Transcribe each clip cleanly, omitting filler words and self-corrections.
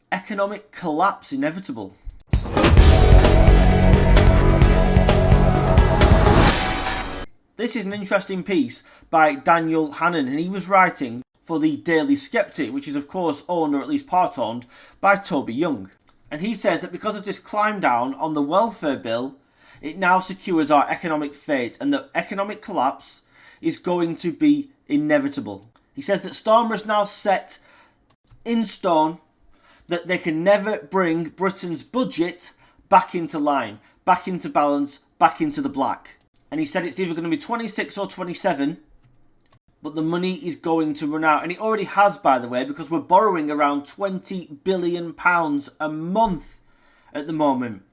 Economic collapse inevitable. This is an interesting piece by Daniel Hannan, and he was writing for the Daily Skeptic, which is of course owned, or at least part owned, by Toby Young. And he says that because of this climb down on the welfare bill, it now secures our economic fate, and that economic collapse is going to be inevitable. He says that Starmer has now set in stone that they can never bring Britain's budget back into line, back into balance, back into the black. And he said it's either going to be 26 or 27, but the money is going to run out. And it already has, by the way, because we're borrowing around £20 billion a month at the moment.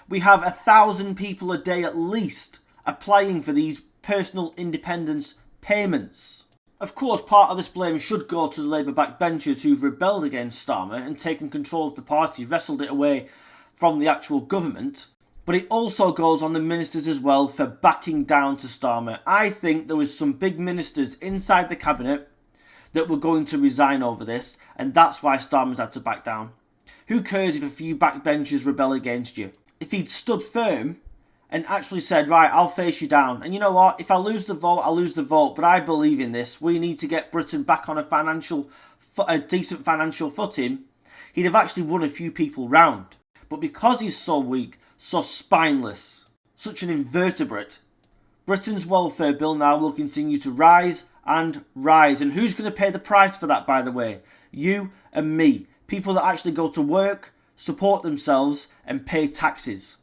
We have 1,000 people a day at least applying for these personal independence payments. Of course, part of this blame should go to the Labour backbenchers who've rebelled against Starmer and taken control of the party, wrestled it away from the actual government. But it also goes on the ministers as well for backing down to Starmer. I think there was some big ministers inside the cabinet that were going to resign over this, and that's why Starmer's had to back down. Who cares if a few backbenchers rebel against you? If he'd stood firm and actually said, right, I'll face you down. And you know what? If I lose the vote, I'll lose the vote. But I believe in this. We need to get Britain back on a decent financial footing. He'd have actually won a few people round. But because he's so weak, so spineless, such an invertebrate, Britain's welfare bill now will continue to rise and rise. And who's going to pay the price for that, by the way? You and me. People that actually go to work, support themselves and pay taxes.